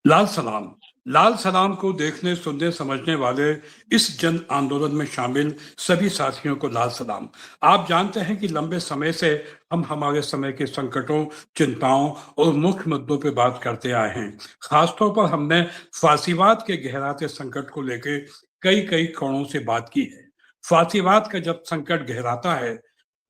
लाल सलाम। लाल सलाम को देखने, सुनने, समझने वाले इस जन आंदोलन में शामिल सभी साथियों को लाल सलाम। आप जानते हैं कि लंबे समय से हम हमारे समय के संकटों, चिंताओं और मुख्य मुद्दों पर बात करते आए हैं। खासतौर पर हमने फासीवाद के गहराते संकट को लेकर कई कई कोणों से बात की है। फासीवाद का जब संकट गहराता है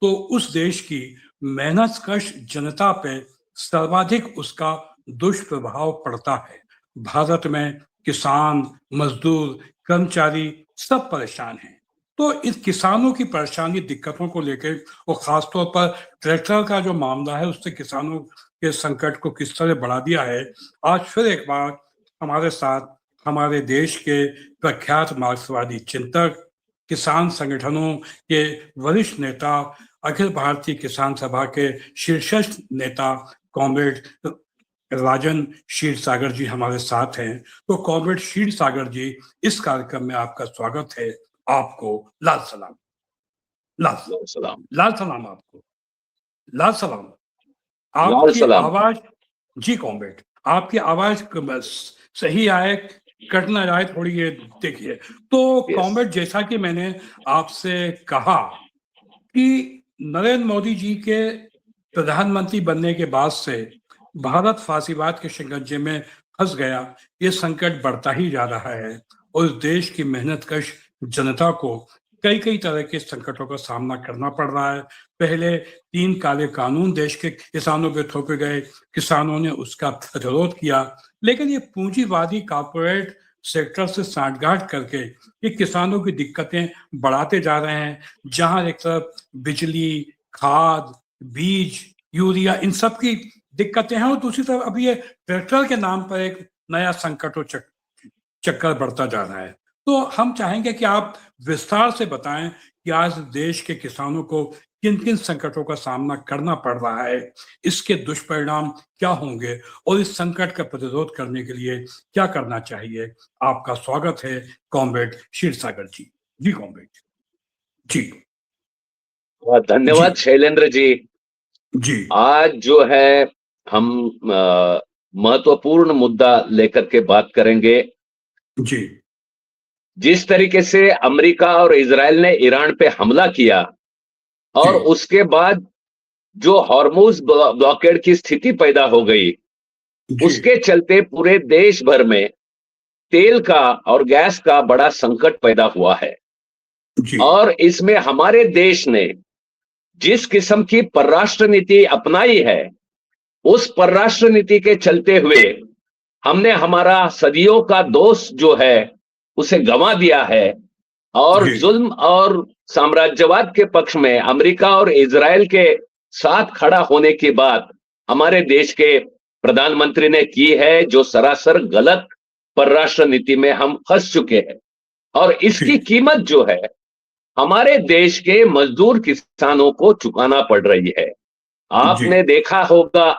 तो उस देश की मेहनतकश जनता पे सर्वाधिक उसका दुष्प्रभाव पड़ता है। भारत में किसान, मजदूर, कर्मचारी सब परेशान हैं। तो इस किसानों की परेशानी, दिक्कतों को लेकर और खासतौर पर ट्रैक्टर का जो मामला है उससे किसानों के संकट को किस तरह बढ़ा दिया है। आज फिर एक बार हमारे साथ हमारे देश के प्रख्यात मार्क्सवादी चिंतक, किसान संगठनों के वरिष्ठ नेता, अखिल भारतीय किसान सभा के शीर्षस्थ नेता कॉमरेड राजन क्षीरसागर जी हमारे साथ हैं। तो कॉमरेड क्षीरसागर जी, इस कार्यक्रम में आपका स्वागत है। आपको लाल सलाम। लाल सलाम। लाल सलाम आपको। लाल सलाम। लाल आपकी सलाम। आवाज, जी कॉमरेड, आपकी आवाज सही आए, कट ना जाए थोड़ी, ये देखिए। तो कॉमरेड, जैसा कि मैंने आपसे कहा कि नरेंद्र मोदी जी के प्रधानमंत्री बनने के बाद से भारत फासीवाद के शिकंजे में फंस गया। ये संकट बढ़ता ही जा रहा है और इस देश की मेहनतकश जनता को कई कई तरह के संकटों का सामना करना पड़ रहा है। पहले 3 काले कानून देश के किसानों पे थोपे गए, किसानों ने उसका प्रतिरोध किया, लेकिन ये पूंजीवादी कॉर्पोरेट सेक्टर से सांठगांठ करके ये किसानों की दिक्कतें बढ़ाते जा रहे हैं। जहां एक तरफ बिजली, खाद, बीज, यूरिया, इन सब की दिक्कतें हैं और दूसरी तरफ अभी ये ट्रैक्टर के नाम पर एक नया संकट और चक्कर बढ़ता जा रहा है। तो हम चाहेंगे कि आप विस्तार से बताएं कि आज देश के किसानों को किन किन संकटों का सामना करना पड़ रहा है, इसके दुष्परिणाम क्या होंगे और इस संकट का प्रतिरोध करने के लिए क्या करना चाहिए। आपका स्वागत है कॉमरेड क्षीरसागर जी। जी कॉमरेड जी। धन्यवाद शैलेंद्र जी। जी आज जो है हम महत्वपूर्ण मुद्दा लेकर के बात करेंगे। जी जिस तरीके से अमेरिका और इजराइल ने ईरान पे हमला किया और जी उसके बाद जो हॉर्मुज ब्लॉकेड की स्थिति पैदा हो गई, जी उसके चलते पूरे देश भर में तेल का और गैस का बड़ा संकट पैदा हुआ है। जी और इसमें हमारे देश ने जिस किस्म की परराष्ट्र नीति अपनाई है, उस परराष्ट्र नीति के चलते हुए हमने हमारा सदियों का दोस्त जो है उसे गंवा दिया है। और जी जुल्म और साम्राज्यवाद के पक्ष में अमेरिका और इजराइल के साथ खड़ा होने की बात हमारे देश के प्रधानमंत्री ने की है, जो सरासर गलत परराष्ट्र नीति में हम फंस चुके हैं। और इसकी जी कीमत जो है हमारे देश के मजदूर किसानों को चुकाना पड़ रही है। जी आपने देखा होगा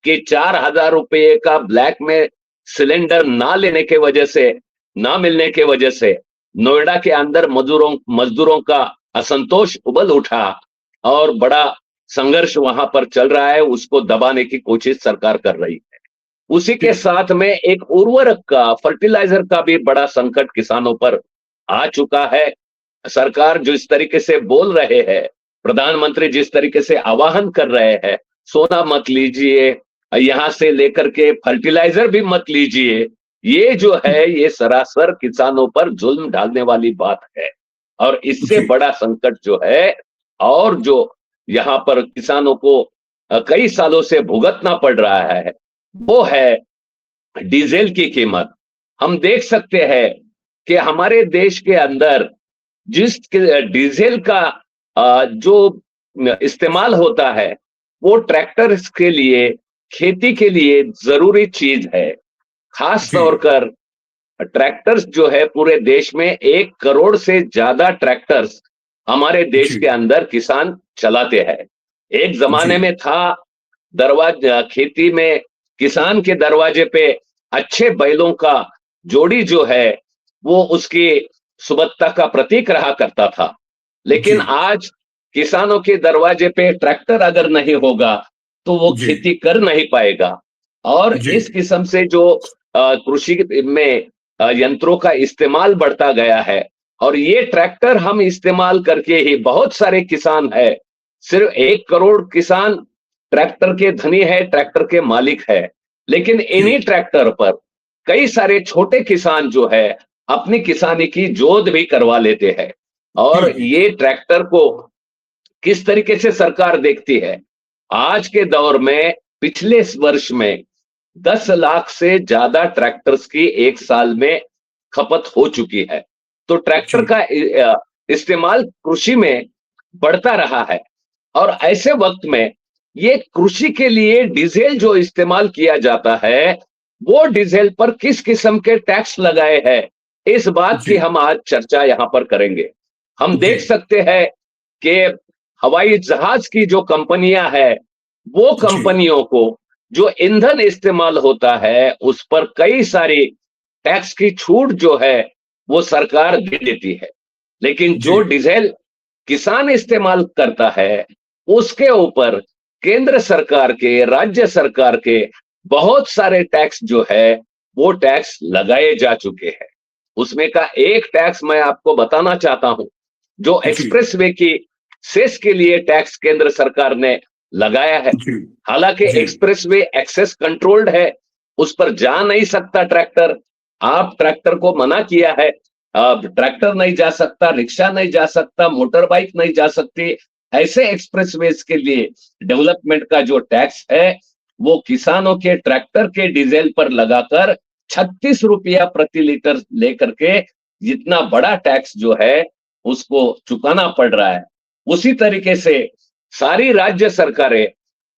कि 4,000 रुपये का ब्लैक में सिलेंडर ना लेने के वजह से, ना मिलने के वजह से नोएडा के अंदर मजदूरों का असंतोष उबल उठा और बड़ा संघर्ष वहां पर चल रहा है। उसको दबाने की कोशिश सरकार कर रही है। उसी के साथ में एक उर्वरक का, फर्टिलाइजर का भी बड़ा संकट किसानों पर आ चुका है। सरकार जो इस तरीके से बोल रहे हैं, प्रधानमंत्री जिस तरीके से आह्वान कर रहे हैं, सोना मत लीजिए, यहां से लेकर के फर्टिलाइजर भी मत लीजिए, ये जो है ये सरासर किसानों पर जुल्म डालने वाली बात है। और इससे जी बड़ा संकट जो है और जो यहां पर किसानों को कई सालों से भुगतना पड़ रहा है, वो है डीजल की कीमत। हम देख सकते हैं कि हमारे देश के अंदर जिस डीजल का जो इस्तेमाल होता है, वो ट्रैक्टर के लिए, खेती के लिए जरूरी चीज है। खास जी तौर पर ट्रैक्टर्स जो है पूरे देश में 1 करोड़ से ज्यादा ट्रैक्टर्स हमारे देश जी के अंदर किसान चलाते हैं। एक जी जमाने में था, दरवाजा खेती में किसान के दरवाजे पे अच्छे बैलों का जोड़ी जो है वो उसकी सुबत्ता का प्रतीक रहा करता था। जी लेकिन आज किसानों के दरवाजे पे ट्रैक्टर अगर नहीं होगा तो वो जी खेती कर नहीं पाएगा। और जी इस किस्म से जो कृषि में यंत्रों का इस्तेमाल बढ़ता गया है, और ये ट्रैक्टर हम इस्तेमाल करके ही बहुत सारे किसान है, सिर्फ 1 करोड़ किसान ट्रैक्टर के धनी है, ट्रैक्टर के मालिक है, लेकिन इन्हीं जी ट्रैक्टर पर कई सारे छोटे किसान जो है अपनी किसानी की जोत भी करवा लेते हैं। जी और जी ये ट्रैक्टर को किस तरीके से सरकार देखती है, आज के दौर में पिछले वर्ष में 10 लाख से ज्यादा ट्रैक्टर्स की एक साल में खपत हो चुकी है। तो ट्रैक्टर जी का इस्तेमाल कृषि में बढ़ता रहा है, और ऐसे वक्त में ये कृषि के लिए डीजल जो इस्तेमाल किया जाता है, वो डीजल पर किस किस्म के टैक्स लगाए हैं, इस बात की जी हम आज चर्चा यहां पर करेंगे। हम जी देख सकते हैं कि हवाई जहाज की जो कंपनियां हैं, वो जी कंपनियों को जो ईंधन इस्तेमाल होता है उस पर कई सारी टैक्स की छूट जो है वो सरकार दे देती है, लेकिन जी जो डीजल किसान इस्तेमाल करता है उसके ऊपर केंद्र सरकार के, राज्य सरकार के बहुत सारे टैक्स जो है वो टैक्स लगाए जा चुके हैं। उसमें का एक टैक्स मैं आपको बताना चाहता हूं, जो जी एक्सप्रेसवे की सेस के लिए टैक्स केंद्र सरकार ने लगाया है। जी हालांकि जी एक्सप्रेसवे एक्सेस कंट्रोल्ड है, उस पर जा नहीं सकता ट्रैक्टर, आप ट्रैक्टर को मना किया है, अब ट्रैक्टर नहीं जा सकता, रिक्शा नहीं जा सकता, मोटर बाइक नहीं जा सकती। ऐसे एक्सप्रेसवेज के लिए डेवलपमेंट का जो टैक्स है वो किसानों के ट्रैक्टर के डीजल पर लगाकर 36 रुपया प्रति लीटर लेकर के जितना बड़ा टैक्स जो है उसको चुकाना पड़ रहा है। उसी तरीके से सारी राज्य सरकारें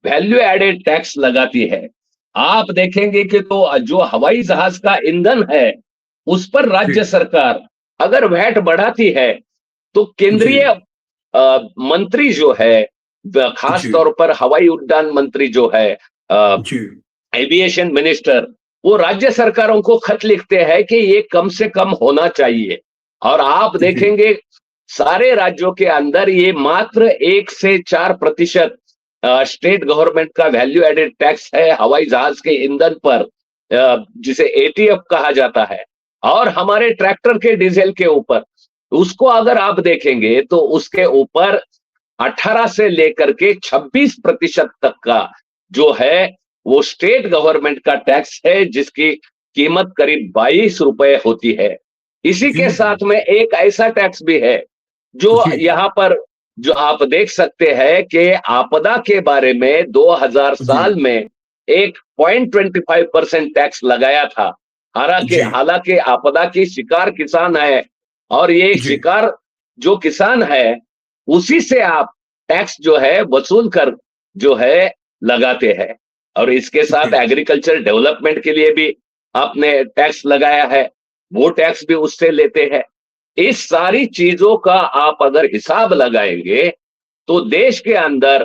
वैल्यू एडेड टैक्स लगाती है। आप देखेंगे कि तो जो हवाई जहाज का ईंधन है उस पर जी राज्य सरकार अगर वैट बढ़ाती है तो जी केंद्रीय मंत्री जो है, खास जी तौर पर हवाई उड्डयन मंत्री जो है, जी एविएशन मिनिस्टर, वो राज्य सरकारों को खत लिखते हैं कि ये कम से कम होना चाहिए। और आप जी देखेंगे सारे राज्यों के अंदर ये मात्र 1 से 4% स्टेट गवर्नमेंट का वैल्यू एडेड टैक्स है हवाई जहाज के ईंधन पर, जिसे एटीएफ कहा जाता है। और हमारे ट्रैक्टर के डीजल के ऊपर उसको अगर आप देखेंगे तो उसके ऊपर 18 से लेकर के 26% तक का जो है वो स्टेट गवर्नमेंट का टैक्स है, जिसकी कीमत करीब 22 रुपए होती है। इसी जी के साथ में एक ऐसा टैक्स भी है जो जी यहां पर जो आप देख सकते हैं कि आपदा के बारे में 2000 जी साल में एक 0.25% टैक्स लगाया था। हालांकि जी हालांकि आपदा की शिकार किसान है, और ये जी शिकार जो किसान है उसी से आप टैक्स जो है वसूल कर जो है लगाते हैं। और इसके साथ एग्रीकल्चर डेवलपमेंट के लिए भी आपने टैक्स लगाया है, वो टैक्स भी उससे लेते हैं। इस सारी चीजों का आप अगर हिसाब लगाएंगे तो देश के अंदर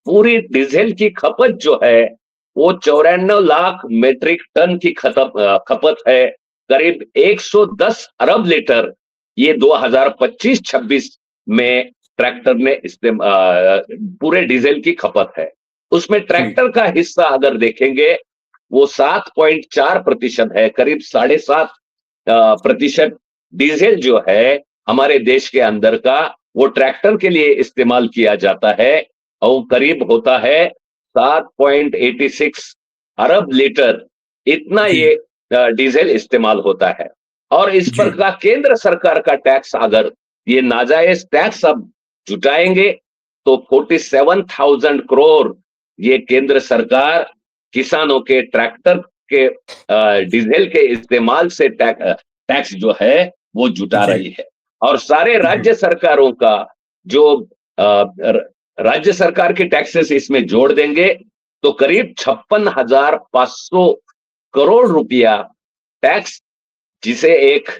पूरी डीजल की खपत जो है वो 94 लाख मेट्रिक टन की खपत है, करीब 110 अरब लीटर ये 2025-26 में ट्रैक्टर ने पूरे डीजल की खपत है। उसमें जी ट्रैक्टर का हिस्सा अगर देखेंगे वो 7.4% है, करीब 7.5% प्रतिशत डीजल जो है हमारे देश के अंदर का वो ट्रैक्टर के लिए इस्तेमाल किया जाता है, और वो करीब होता है 7.86 अरब लीटर, इतना जी ये डीजल इस्तेमाल होता है। और इस जी पर का केंद्र सरकार का टैक्स, अगर ये नाजायज टैक्स अब जुटाएंगे तो 47,000 करोड़ ये केंद्र सरकार किसानों के ट्रैक्टर के डीजल के इस्तेमाल से टैक्स जो है वो जुटा जी रही है। और सारे जी राज्य सरकारों का जो राज्य सरकार के टैक्सेस इसमें जोड़ देंगे तो करीब 56,500 करोड़ रुपया टैक्स, जिसे एक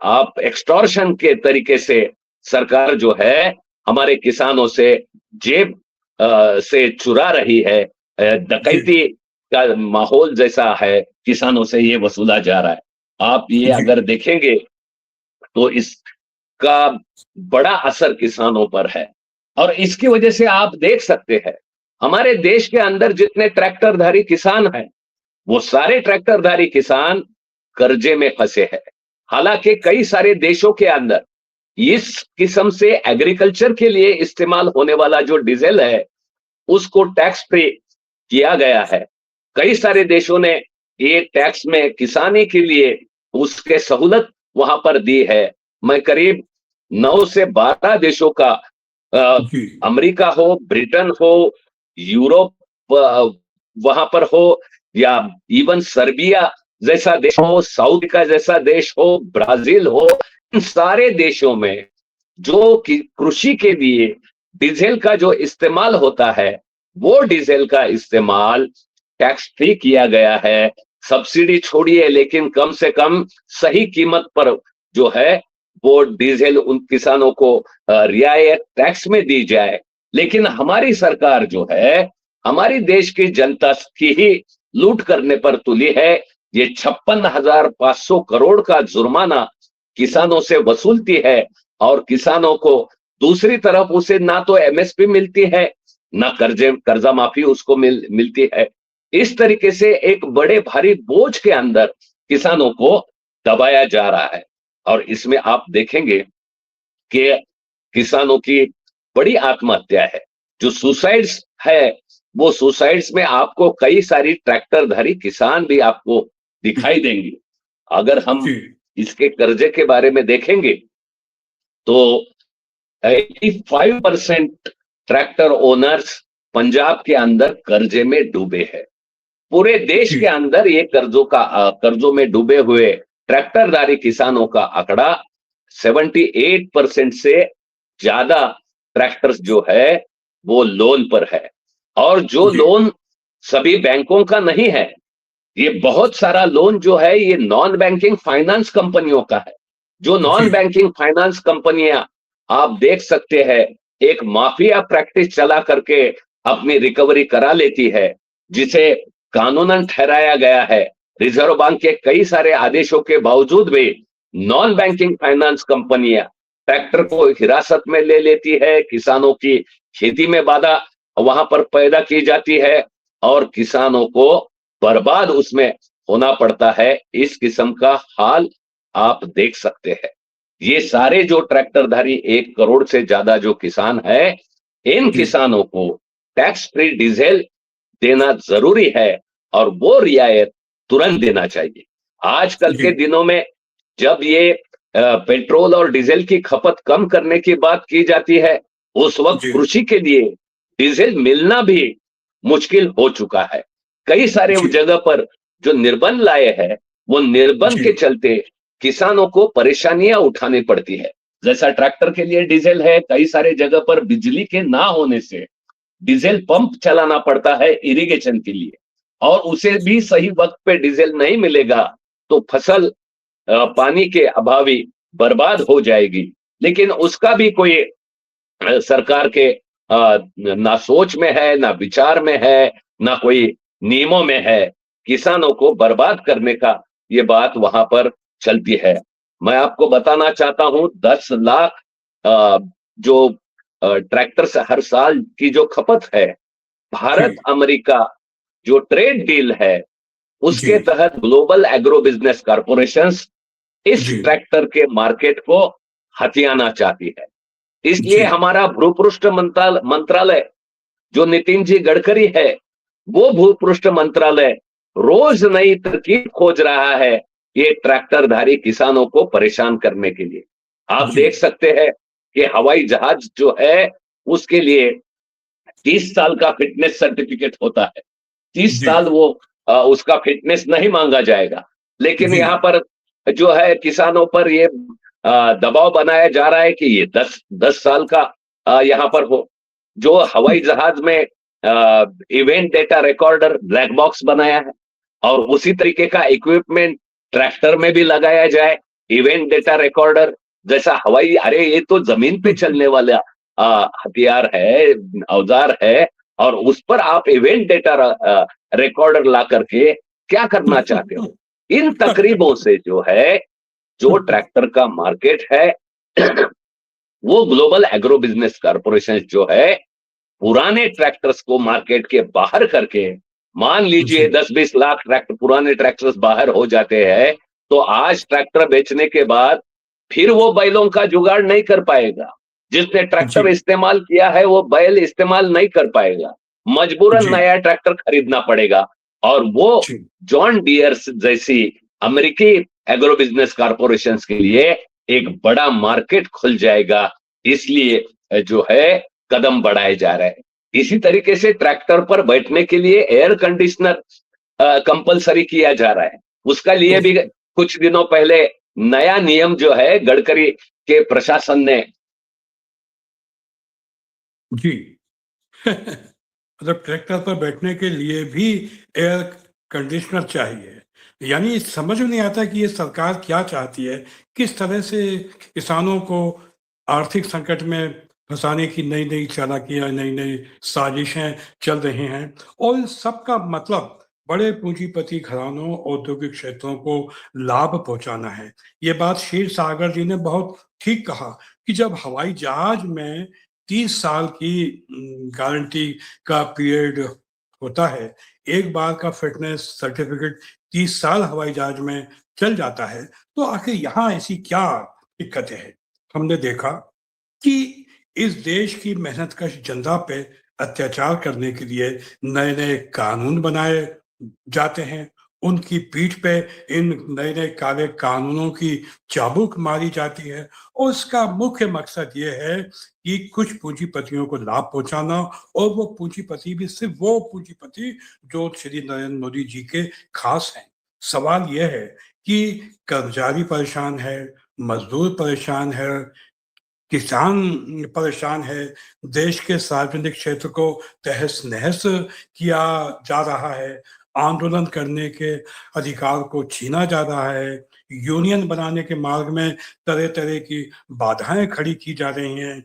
आप एक्सटॉर्शन के तरीके से सरकार जो है हमारे किसानों से जेब से चुरा रही है, जी डकैती का माहौल जैसा है, किसानों से ये वसूला जा रहा है। आप ये जी अगर देखेंगे तो इसका बड़ा असर किसानों पर है। और इसकी वजह से आप देख सकते हैं हमारे देश के अंदर जितने ट्रैक्टरधारी किसान हैं वो सारे ट्रैक्टरधारी किसान कर्जे में फंसे हैं। हालांकि कई सारे देशों के अंदर इस किस्म से एग्रीकल्चर के लिए इस्तेमाल होने वाला जो डीजल है उसको टैक्स फ्री किया गया है। कई सारे देशों ने ये टैक्स में किसानी के लिए उसके सहूलत वहां पर दी है। मैं करीब 9 से 12 देशों का जी अमेरिका हो, ब्रिटेन हो, यूरोप वहां पर हो, या इवन सर्बिया जैसा देश हो, साउथ अफ्रीका जैसा देश हो, ब्राजील हो, इन सारे देशों में जो कि कृषि के लिए डीजल का जो इस्तेमाल होता है वो डीजल का इस्तेमाल टैक्स फ्री किया गया है। सब्सिडी छोड़िए, लेकिन कम से कम सही कीमत पर जो है वो डीजल उन किसानों को रियायत टैक्स में दी जाए। लेकिन हमारी सरकार जो है हमारी देश की जनता की ही लूट करने पर तुली है। ये 56,500 करोड़ का जुर्माना किसानों से वसूलती है और किसानों को दूसरी तरफ उसे ना तो एमएसपी मिलती है, ना कर्जा माफी उसको मिलती है। इस तरीके से एक बड़े भारी बोझ के अंदर किसानों को दबाया जा रहा है। और इसमें आप देखेंगे कि किसानों की बड़ी आत्महत्या है। जो सुसाइड्स है वो सुसाइड्स में आपको कई सारी ट्रैक्टरधारी किसान भी आपको दिखाई देंगे। अगर हम जी इसके कर्जे के बारे में देखेंगे तो 85% ट्रैक्टर ओनर्स पंजाब के अंदर कर्जे में डूबे हैं। पूरे देश जी के अंदर ये कर्जों में डूबे हुए ट्रैक्टरधारी किसानों का आंकड़ा 78% से ज्यादा ट्रैक्टर्स जो है वो लोन पर है। और जो जी लोन सभी बैंकों का नहीं है, ये बहुत सारा लोन जो है ये नॉन बैंकिंग फाइनेंस कंपनियों का है। जो जी नॉन बैंकिंग फाइनेंस कंपनियां आप देख सकते हैं एक माफिया प्रैक्टिस चला करके अपनी रिकवरी करा लेती है, जिसे कानूनन ठहराया गया है। रिजर्व बैंक के कई सारे आदेशों के बावजूद भी नॉन बैंकिंग फाइनेंस कंपनियां ट्रैक्टर को हिरासत में ले लेती है, किसानों की खेती में बाधा वहां पर पैदा की जाती है और किसानों को बर्बाद उसमें होना पड़ता है। इस किस्म का हाल आप देख सकते हैं। ये सारे जो ट्रैक्टरधारी 1 करोड़ से ज्यादा जो किसान है, इन जी किसानों को टैक्स फ्री डीजल देना जरूरी है और वो रियायत तुरंत देना चाहिए। आजकल जी के दिनों में जब ये पेट्रोल और डीजल की खपत कम करने की बात की जाती है, उस वक्त जी कृषि के लिए डीजल मिलना भी मुश्किल हो चुका है। कई सारे जी जगह पर जो निर्बंध लाए हैं वो निर्बंध जी के चलते किसानों को परेशानियां उठानी पड़ती है। जैसा ट्रैक्टर के लिए डीजल है, कई सारे जगह पर बिजली के ना होने से डीजल पंप चलाना पड़ता है इरिगेशन के लिए, और उसे भी सही वक्त पे डीजल नहीं मिलेगा तो फसल पानी के अभावी बर्बाद हो जाएगी। लेकिन उसका भी कोई सरकार के ना सोच में है, ना विचार में है, ना कोई नियमों में है। किसानों को बर्बाद करने का ये बात वहां पर चलती है। मैं आपको बताना चाहता हूं 10 लाख जो ट्रैक्टर से हर साल की जो खपत है, भारत जी अमेरिका जो ट्रेड डील है जी उसके तहत ग्लोबल एग्रो बिजनेस कॉरपोरेशंस इस जी ट्रैक्टर के मार्केट को हथियाना चाहती है। इसलिए जी हमारा भूपृष्ठ मंत्रालय जो नितिन जी गडकरी है, वो भूपृष्ठ मंत्रालय रोज नई तरकीब खोज रहा है ये ट्रैक्टरधारी किसानों को परेशान करने के लिए। आप जी देख सकते हैं कि हवाई जहाज जो है उसके लिए 30 साल का फिटनेस सर्टिफिकेट होता है। 30 जी साल वो उसका फिटनेस नहीं मांगा जाएगा। लेकिन जी यहाँ पर जो है किसानों पर ये दबाव बनाया जा रहा है कि ये 10 साल का यहाँ पर हो। जो हवाई जहाज में event data recorder black box बनाया है और उसी तरीके का इक्विपमेंट ट्रैक्टर में भी लगाया जाए, इवेंट डेटा रिकॉर्डर जैसा हवाई। अरे ये तो जमीन पे चलने वाला हथियार है, औजार है, और उस पर आप इवेंट डेटा रिकॉर्डर ला करके क्या करना चाहते हो? इन तकरीबों से जो है जो ट्रैक्टर का मार्केट है वो ग्लोबल एग्रो बिजनेस कॉरपोरेशन जो है पुराने ट्रैक्टर्स को मार्केट के बाहर करके मान लीजिए जी 10-20 लाख ट्रैक्टर, पुराने ट्रैक्टर्स बाहर हो जाते हैं, तो आज ट्रैक्टर बेचने के बाद फिर वो बैलों का जुगाड़ नहीं कर पाएगा। जिसने जी ट्रैक्टर इस्तेमाल किया है वो बैल इस्तेमाल नहीं कर पाएगा, मजबूरन जी नया ट्रैक्टर खरीदना पड़ेगा। और वो जी जॉन डियर जैसी अमेरिकी एग्रो बिजनेस कॉरपोरेशन के लिए एक बड़ा मार्केट खुल जाएगा। इसलिए जो है कदम बढ़ाए जा रहे हैं। इसी तरीके से ट्रैक्टर पर बैठने के लिए एयर कंडीशनर कंपलसरी किया जा रहा है। उसका लिए भी कुछ दिनों पहले नया नियम जो है गडकरी के प्रशासन ने। जी मतलब ट्रैक्टर पर बैठने के लिए भी एयर कंडीशनर चाहिए। यानी समझ में नहीं आता कि ये सरकार क्या चाहती है, किस तरह से किसानों को आर्थिक संकट में फंसाने की नई नई चालाकियां, नई नई साजिशें चल रही हैं। और इन सब का मतलब बड़े पूंजीपति घरानों, औद्योगिक क्षेत्रों को लाभ पहुंचाना है। ये बात क्षीर सागर जी ने बहुत ठीक कहा कि जब हवाई जहाज में 30 साल की गारंटी का पीरियड होता है, एक बार का फिटनेस सर्टिफिकेट 30 साल हवाई जहाज में चल जाता है, तो आखिर यहाँ ऐसी क्या दिक्कतें हैं? हमने देखा कि इस देश की मेहनतकश जनता पे अत्याचार करने के लिए नए नए कानून बनाए जाते हैं। उनकी पीठ पे इन नए नए काले कानूनों की चाबुक मारी जाती है, और उसका मुख्य मकसद ये है कि कुछ पूंजीपतियों को लाभ पहुंचाना। और वो पूंजीपति भी सिर्फ वो पूंजीपति जो श्री नरेंद्र मोदी जी के खास हैं। सवाल यह है कि कर्मचारी परेशान है, मजदूर परेशान है, किसान परेशान है, देश के सार्वजनिक क्षेत्र को तहस नहस किया जा रहा है, आंदोलन करने के अधिकार को छीना जा रहा है, यूनियन बनाने के मार्ग में तरह तरह की बाधाएं खड़ी की जा रही हैं।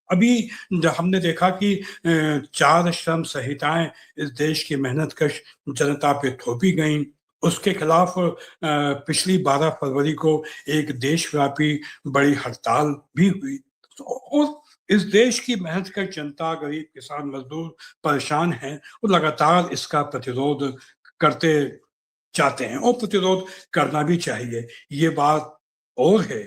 अभी हमने देखा कि 4 श्रम संहिताएं इस देश की मेहनतकश जनता पे थोपी गईं। उसके खिलाफ पिछली 12 फरवरी को एक देशव्यापी बड़ी हड़ताल भी हुई। और इस देश की मेहनत कर जनता, गरीब, किसान, मजदूर परेशान हैं, वो लगातार इसका प्रतिरोध करते जाते हैं, और प्रतिरोध करना भी चाहिए। ये बात और है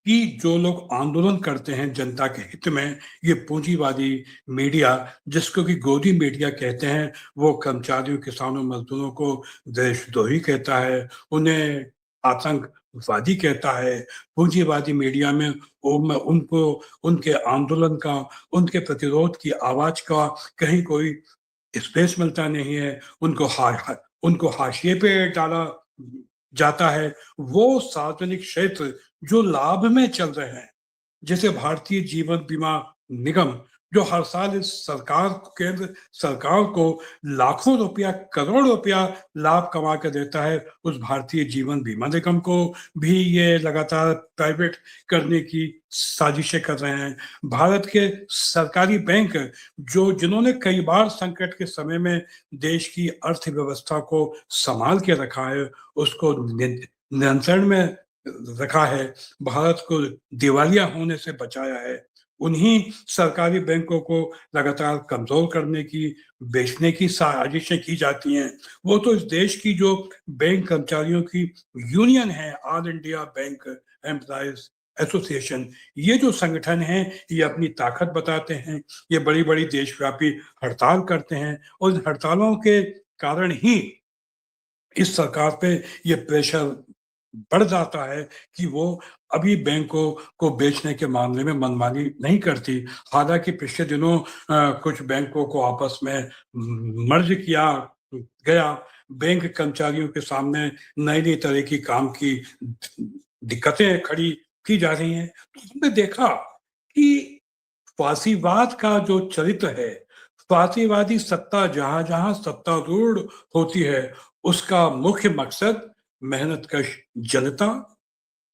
कि जो लोग आंदोलन करते हैं जनता के हित में, ये पूंजीवादी मीडिया, जिसको कि गोदी मीडिया कहते हैं, वो कर्मचारियों, किसानों, मजदूरों को देशद्रोही कहता है, उन्हें आतंकवादी कहता है। पूंजीवादी मीडिया में उनको, उनके आंदोलन का, उनके प्रतिरोध की आवाज का कहीं कोई स्पेस मिलता नहीं है। उनको हाशिए पे डाला जाता है। वो सार्वजनिक क्षेत्र जो लाभ में चल रहे हैं, जैसे भारतीय जीवन बीमा निगम, जो हर साल इस सरकार, केंद्र सरकार को लाखों रुपया, करोड़ रुपया लाभ कमा कर देता है, उस भारतीय जीवन बीमा निगम को भी ये लगातार प्राइवेट करने की साजिशें कर रहे हैं। भारत के सरकारी बैंक, जो जिन्होंने कई बार संकट के समय में देश की अर्थव्यवस्था को संभाल के रखा है, उसको नियंत्रण में रखा है, भारत को दिवालिया होने से बचाया है, उन्हीं सरकारी बैंकों को लगातार कमजोर करने की, बेचने की साजिशें की जाती हैं। वो तो इस देश की जो बैंक कर्मचारियों की यूनियन है, all India bank employees association, ये जो संगठन है, ये अपनी ताकत बताते हैं। ये बड़ी बड़ी देशव्यापी हड़ताल करते हैं, और इन हड़तालों के कारण ही इस सरकार पे ये प्रेशर बढ़ जाता है कि वो अभी बैंकों को बेचने के मामले में मनमानी नहीं करती। हालांकि पिछले दिनों कुछ बैंकों को आपस में मर्ज किया गया। बैंक कर्मचारियों के सामने नई नई तरह की काम की दिक्कतें खड़ी की जा रही हैं। तो हमने देखा कि फासीवाद का जो चरित्र है, फासीवादी सत्ता जहां जहां सत्तारूढ़ होती है, उसका मुख्य मकसद मेहनतकश जनता,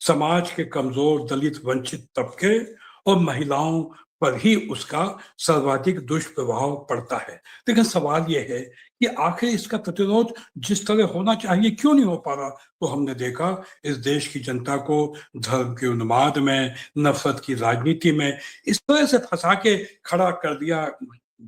समाज के कमजोर, दलित, वंचित तबके और महिलाओं पर ही उसका सर्वाधिक दुष्प्रभाव पड़ता है। लेकिन सवाल यह है कि आखिर इसका प्रतिरोध जिस तरह होना चाहिए क्यों नहीं हो पा रहा? तो हमने देखा इस देश की जनता को धर्म के उन्माद में, नफरत की राजनीति में इस तरह से फंसा के खड़ा कर दिया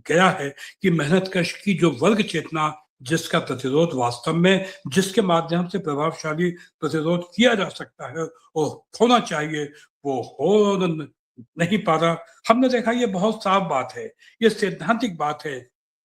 गया है कि मेहनतकश की जो वर्ग चेतना जिसका प्रतिरोध वास्तव में, जिसके माध्यम से प्रभावशाली प्रतिरोध किया जा सकता है और होना चाहिए, वो हो नहीं पा रहा। हमने देखा ये बहुत साफ बात है, ये सैद्धांतिक बात है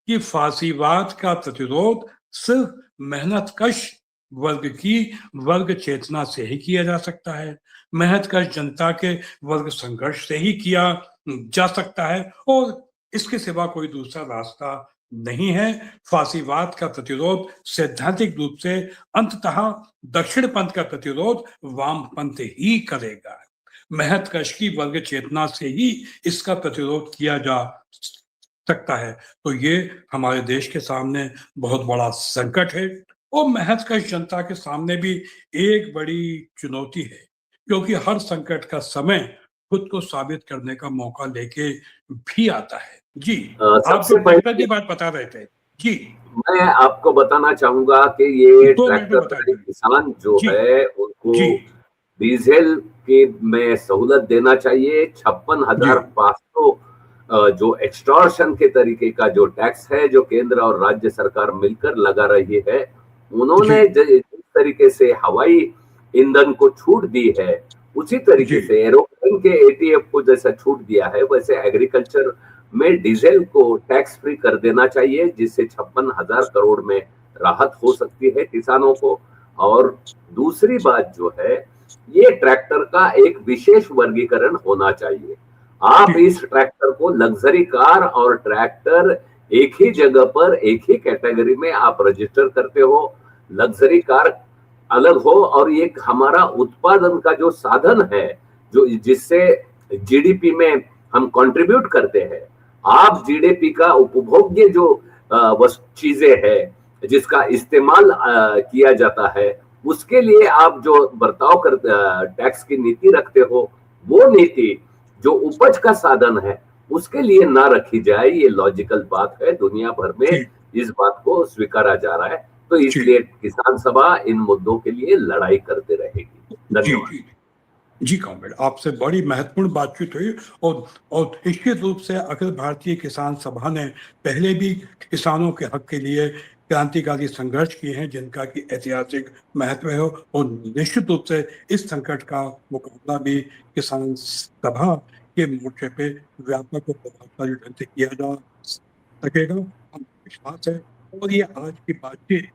कि फासीवाद का प्रतिरोध सिर्फ मेहनतकश वर्ग की वर्ग चेतना से ही किया जा सकता है, मेहनतकश जनता के वर्ग संघर्ष से ही किया जा सकता है, और इसके सिवा कोई दूसरा रास्ता नहीं है। फासीवाद का प्रतिरोध सैद्धांतिक रूप से अंततः दक्षिण पंथ का प्रतिरोध वामपंथ ही करेगा। मेहनतकश की वर्ग चेतना से ही इसका प्रतिरोध किया जा सकता है। तो ये हमारे देश के सामने बहुत बड़ा संकट है, और मेहनतकश जनता के सामने भी एक बड़ी चुनौती है, क्योंकि हर संकट का समय खुद को साबित करने का मौका लेके भी आता है। जी, आप सबसे जो ट्रैक्टर की पहले बात बता रहे थे। जी, मैं आपको बताना चाहूंगा कि ये 2 मिनट में बता ट्रैक्टर दीजिए। किसान जो जी, है उनको जी, डीजल के में सहूलत देना चाहिए। जी, 56,500 जो एक्सटॉर्शन के तरीके का जो टैक्स है जो केंद्र और राज्य सरकार मिलकर लगा रही है, जी, उन्होंने जिस तरीके से हवाई ईंधन को छूट दी है, उसी तरीके जी, से एरोप्लेन के एटीएफ को जैसा छूट दिया है, वैसे एग्रीकल्चर में डीजल को टैक्स फ्री कर देना चाहिए, जिससे 56,000 करोड़ में राहत हो सकती है किसानों को। और दूसरी बात जो है, ये ट्रैक्टर का एक विशेष वर्गीकरण होना चाहिए। आप जी, इस ट्रैक्टर को लग्जरी कार और ट्रैक्टर एक ही जगह पर एक ही कैटेगरी में आप रजिस्टर करते हो। लग्जरी कार अलग हो, और ये हमारा उत्पादन का जो साधन है, जो जिससे जीडीपी में हम कंट्रीब्यूट करते हैं। आप जीडीपी का उपभोग्य जो चीजें है जिसका इस्तेमाल किया जाता है, उसके लिए आप जो बर्ताव कर टैक्स की नीति रखते हो, वो नीति जो उपज का साधन है उसके लिए ना रखी जाए। ये लॉजिकल बात है, दुनिया भर में जी, इस बात को स्वीकारा जा रहा है। तो जी, इसलिए किसान सभा इन मुद्दों के लिए लड़ाई करते रहेगी। जी, धन्यवाद। जी। जी कॉमरेड, आपसे बड़ी महत्वपूर्ण बातचीत हुई, और निश्चित रूप से अखिल भारतीय किसान सभा ने पहले भी किसानों के हक के लिए क्रांतिकारी संघर्ष किए हैं, जिनका कि ऐतिहासिक महत्व है, और निश्चित रूप से इस संकट का मुकाबला भी किसान सभा के मोर्चे पे व्यापक और प्रभावशाली ढंग से किया जा सकेगा, हम विश्वास है। और ये आज की बातचीत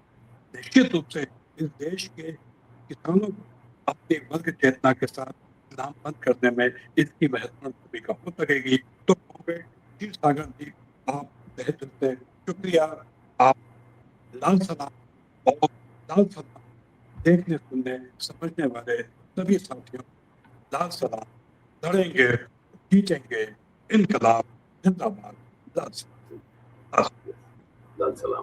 निश्चित रूप से इस देश के किसानों को अपनी वर्ग चेतना के साथ नामबंद करने में इसकी महत्वपूर्ण भूमिका हो सकेगी। तो कॉमरेड जी सागर जी, आप तहे दिल से शुक्रिया। आप लाल सलाम, और लाल सलाम देखने, सुनने, समझने वाले सभी साथियों, लाल सलाम। लड़ेंगे, जीतेंगे, इनकलाब जिंदाबाद। लाल सलाम। लाल सलाम।